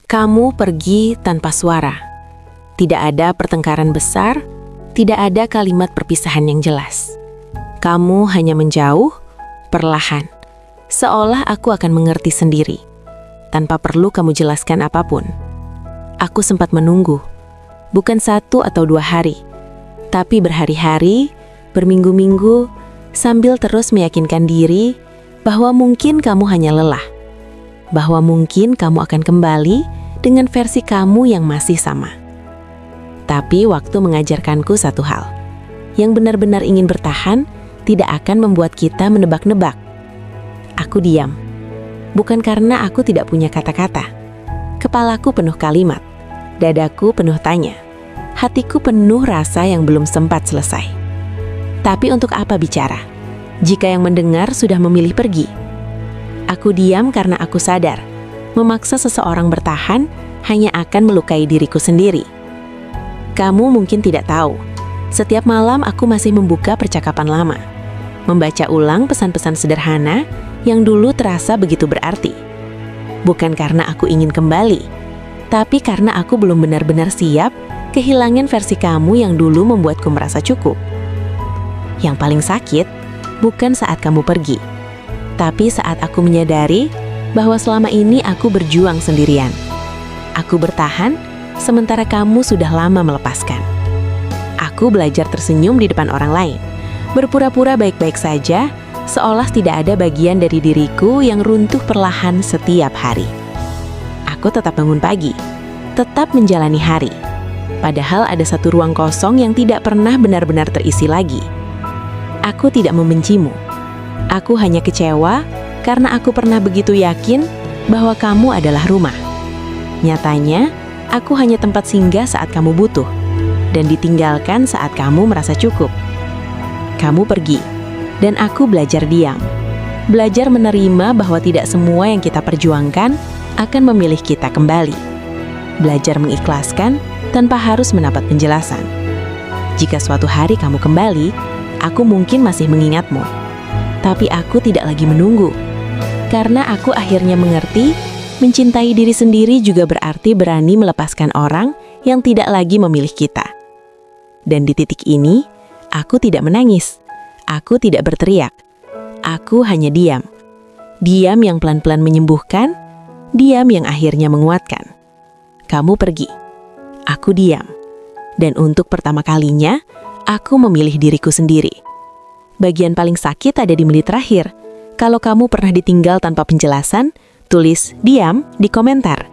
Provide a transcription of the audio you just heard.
Kamu pergi tanpa suara. Tidak ada pertengkaran besar, tidak ada kalimat perpisahan yang jelas. Kamu hanya menjauh, perlahan, seolah aku akan mengerti sendiri, tanpa perlu kamu jelaskan apapun. Aku sempat menunggu, bukan 1 atau 2 hari, tapi berhari-hari, berminggu-minggu, sambil terus meyakinkan diri bahwa mungkin kamu hanya lelah, bahwa mungkin kamu akan kembali dengan versi kamu yang masih sama. Tapi waktu mengajarkanku satu hal, yang benar-benar ingin bertahan tidak akan membuat kita menebak-nebak. Aku diam, bukan karena aku tidak punya kata-kata. Kepalaku penuh kalimat, dadaku penuh tanya, hatiku penuh rasa yang belum sempat selesai. Tapi untuk apa bicara, jika yang mendengar sudah memilih pergi? Aku diam karena aku sadar, memaksa seseorang bertahan hanya akan melukai diriku sendiri. Kamu mungkin tidak tahu, setiap malam aku masih membuka percakapan lama, membaca ulang pesan-pesan sederhana yang dulu terasa begitu berarti. Bukan karena aku ingin kembali, tapi karena aku belum benar-benar siap kehilangan versi kamu yang dulu membuatku merasa cukup. Yang paling sakit, bukan saat kamu pergi, tapi saat aku menyadari bahwa selama ini aku berjuang sendirian. Aku bertahan, sementara kamu sudah lama melepaskan. Aku belajar tersenyum di depan orang lain, berpura-pura baik-baik saja, seolah tidak ada bagian dari diriku yang runtuh perlahan setiap hari. Aku tetap bangun pagi, tetap menjalani hari, padahal ada satu ruang kosong yang tidak pernah benar-benar terisi lagi. Aku tidak membencimu. Aku hanya kecewa karena aku pernah begitu yakin bahwa kamu adalah rumah. Nyatanya, aku hanya tempat singgah saat kamu butuh, dan ditinggalkan saat kamu merasa cukup. Kamu pergi, dan aku belajar diam. Belajar menerima bahwa tidak semua yang kita perjuangkan akan memilih kita kembali. Belajar mengikhlaskan tanpa harus mendapat penjelasan. Jika suatu hari kamu kembali, aku mungkin masih mengingatmu. Tapi aku tidak lagi menunggu. Karena aku akhirnya mengerti, mencintai diri sendiri juga berarti berani melepaskan orang yang tidak lagi memilih kita. Dan di titik ini, aku tidak menangis. Aku tidak berteriak. Aku hanya diam. Diam yang pelan-pelan menyembuhkan, diam yang akhirnya menguatkan. Kamu pergi. Aku diam. Dan untuk pertama kalinya, aku memilih diriku sendiri. Bagian paling sakit ada di menit terakhir. Kalau kamu pernah ditinggal tanpa penjelasan, tulis "diam" di komentar.